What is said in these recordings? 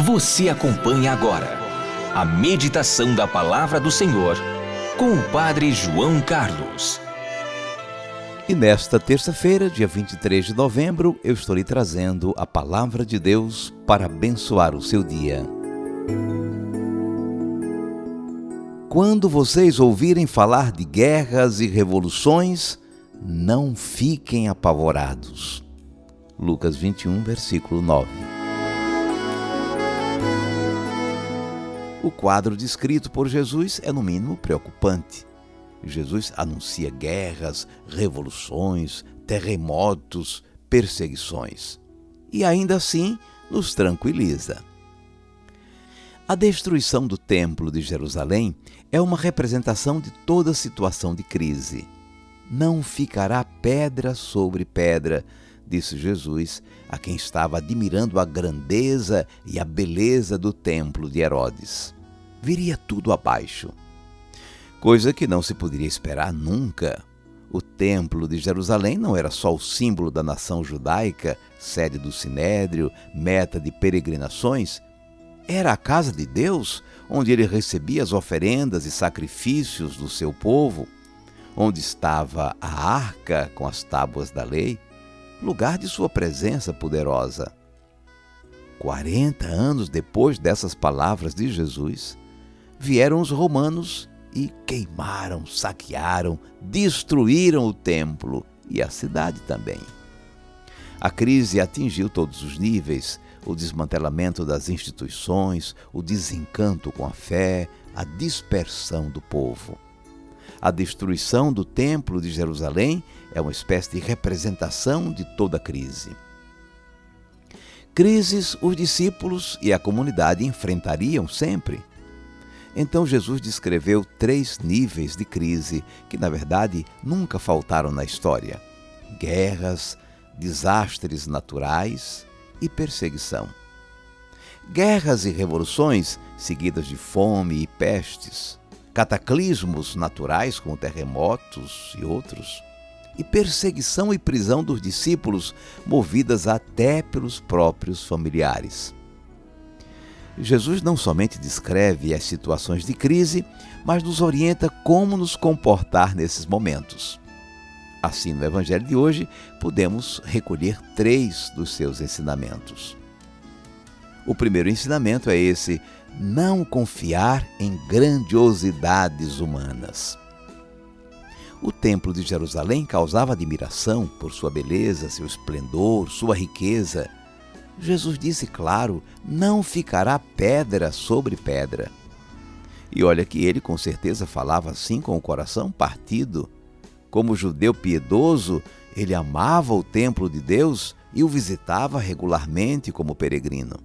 Você acompanha agora a meditação da Palavra do Senhor com o Padre João Carlos. E nesta terça-feira, dia 23 de novembro, eu estou lhe trazendo a Palavra de Deus para abençoar o seu dia. Quando vocês ouvirem falar de guerras e revoluções, não fiquem apavorados. Lucas 21, versículo 9. O quadro descrito por Jesus é, no mínimo, preocupante. Jesus anuncia guerras, revoluções, terremotos, perseguições. E ainda assim nos tranquiliza. A destruição do Templo de Jerusalém é uma representação de toda situação de crise. Não ficará pedra sobre pedra, disse Jesus, a quem estava admirando a grandeza e a beleza do templo de Herodes. Viria tudo abaixo. Coisa que não se poderia esperar nunca. O Templo de Jerusalém não era só o símbolo da nação judaica, sede do Sinédrio, meta de peregrinações. Era a casa de Deus, onde ele recebia as oferendas e sacrifícios do seu povo, onde estava a arca com as tábuas da lei, lugar de sua presença poderosa. 40 anos depois dessas palavras de Jesus, vieram os romanos e queimaram, saquearam, destruíram o templo e a cidade também. A crise atingiu todos os níveis: o desmantelamento das instituições, o desencanto com a fé, a dispersão do povo. A destruição do Templo de Jerusalém é uma espécie de representação de toda a crise. Crises os discípulos e a comunidade enfrentariam sempre. Então Jesus descreveu 3 níveis de crise que, na verdade, nunca faltaram na história: guerras, desastres naturais e perseguição. Guerras e revoluções seguidas de fome e pestes, cataclismos naturais como terremotos e outros, e perseguição e prisão dos discípulos, movidas até pelos próprios familiares. Jesus não somente descreve as situações de crise, mas nos orienta como nos comportar nesses momentos. Assim, no Evangelho de hoje, podemos recolher 3 dos seus ensinamentos. O primeiro ensinamento é esse: não confiar em grandiosidades humanas. O Templo de Jerusalém causava admiração por sua beleza, seu esplendor, sua riqueza. Jesus disse, claro, não ficará pedra sobre pedra. E olha que ele com certeza falava assim com o coração partido. Como judeu piedoso, ele amava o templo de Deus e o visitava regularmente como peregrino.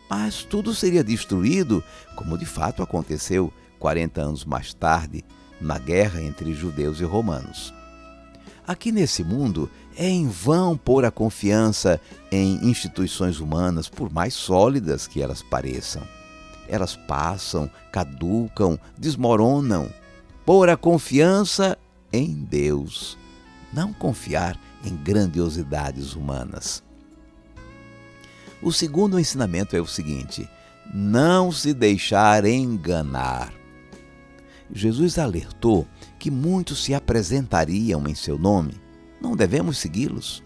Mas tudo seria destruído, como de fato aconteceu 40 anos mais tarde, na guerra entre judeus e romanos. Aqui nesse mundo, é em vão pôr a confiança em instituições humanas, por mais sólidas que elas pareçam. Elas passam, caducam, desmoronam. Pôr a confiança em Deus, não confiar em grandiosidades humanas. O segundo ensinamento é o seguinte: não se deixar enganar. Jesus alertou que muitos se apresentariam em seu nome. Não devemos segui-los.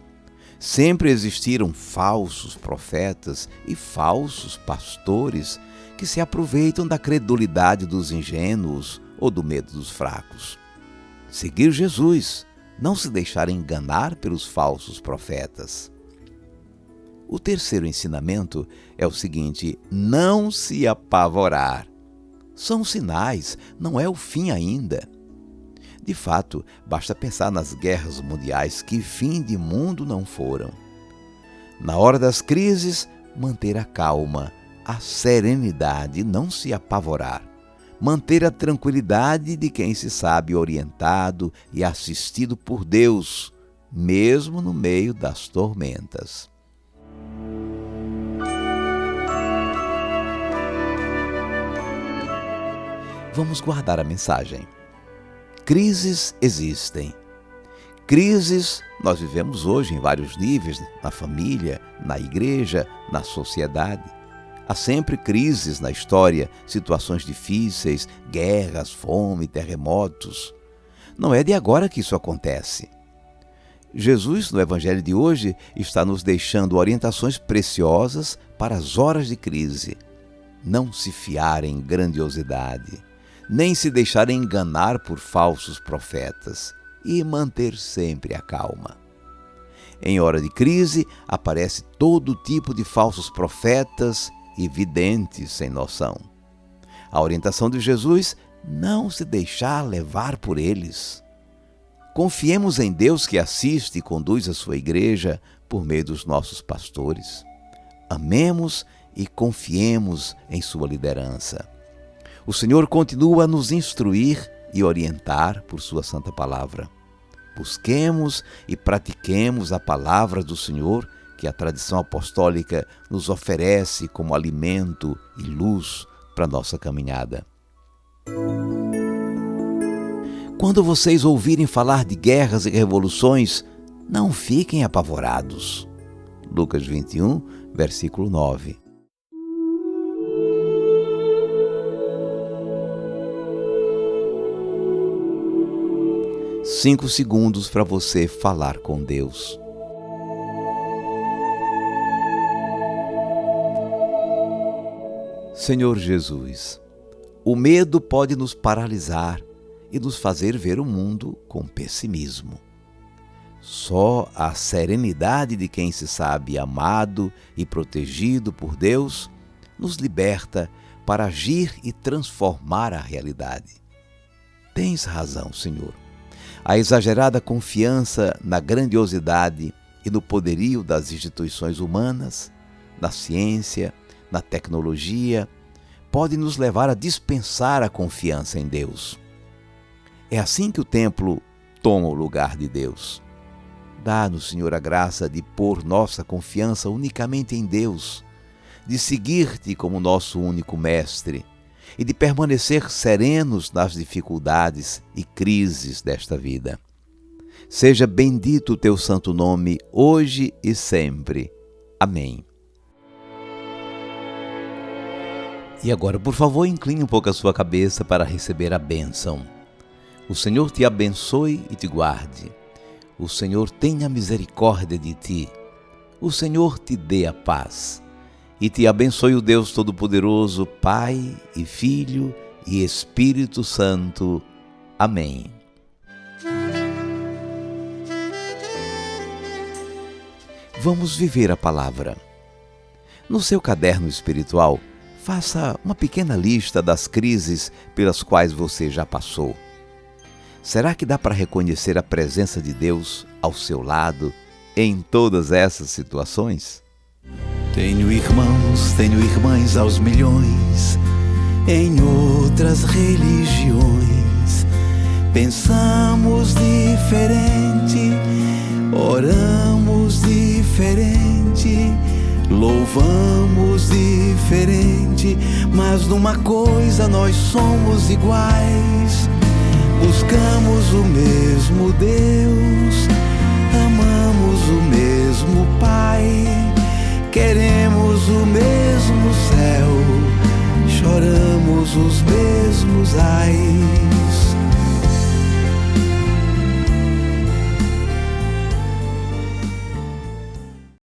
Sempre existiram falsos profetas e falsos pastores que se aproveitam da credulidade dos ingênuos ou do medo dos fracos. Seguir Jesus, não se deixar enganar pelos falsos profetas. O terceiro ensinamento é o seguinte: não se apavorar. São sinais, não é o fim ainda. De fato, basta pensar nas guerras mundiais, que fim de mundo não foram. Na hora das crises, manter a calma, a serenidade, não se apavorar. Manter a tranquilidade de quem se sabe orientado e assistido por Deus, mesmo no meio das tormentas. Vamos guardar a mensagem. Crises existem. Crises nós vivemos hoje em vários níveis, na família, na igreja, na sociedade. Há sempre crises na história, situações difíceis, guerras, fome, terremotos. Não é de agora que isso acontece. Jesus, no Evangelho de hoje, está nos deixando orientações preciosas para as horas de crise. Não se fiar em grandiosidade, nem se deixar enganar por falsos profetas e manter sempre a calma. Em hora de crise, aparece todo tipo de falsos profetas e videntes sem noção. A orientação de Jesus: não se deixar levar por eles. Confiemos em Deus que assiste e conduz a sua igreja por meio dos nossos pastores. Amemos e confiemos em sua liderança. O Senhor continua a nos instruir e orientar por sua santa palavra. Busquemos e pratiquemos a palavra do Senhor que a tradição apostólica nos oferece como alimento e luz para a nossa caminhada. Quando vocês ouvirem falar de guerras e revoluções, não fiquem apavorados. Lucas 21, versículo 9. Cinco segundos para você falar com Deus. Senhor Jesus, o medo pode nos paralisar e nos fazer ver o mundo com pessimismo. Só a serenidade de quem se sabe amado e protegido por Deus nos liberta para agir e transformar a realidade. Tens razão, Senhor. A exagerada confiança na grandiosidade e no poderio das instituições humanas, na ciência, na tecnologia, pode nos levar a dispensar a confiança em Deus. É assim que o templo toma o lugar de Deus. Dá-nos, Senhor, a graça de pôr nossa confiança unicamente em Deus, de seguir-te como nosso único mestre e de permanecer serenos nas dificuldades e crises desta vida. Seja bendito o teu santo nome, hoje e sempre. Amém. E agora, por favor, incline um pouco a sua cabeça para receber a bênção. O Senhor te abençoe e te guarde. O Senhor tenha misericórdia de ti. O Senhor te dê a paz. E te abençoe o Deus Todo-Poderoso, Pai e Filho e Espírito Santo. Amém. Vamos viver a palavra. No seu caderno espiritual, faça uma pequena lista das crises pelas quais você já passou. Será que dá para reconhecer a presença de Deus ao seu lado em todas essas situações? Tenho irmãos, tenho irmãs aos milhões, em outras religiões. Pensamos diferente, oramos diferente, louvamos diferente, mas numa coisa nós somos iguais. Buscamos o mesmo Deus, amamos o mesmo Pai, queremos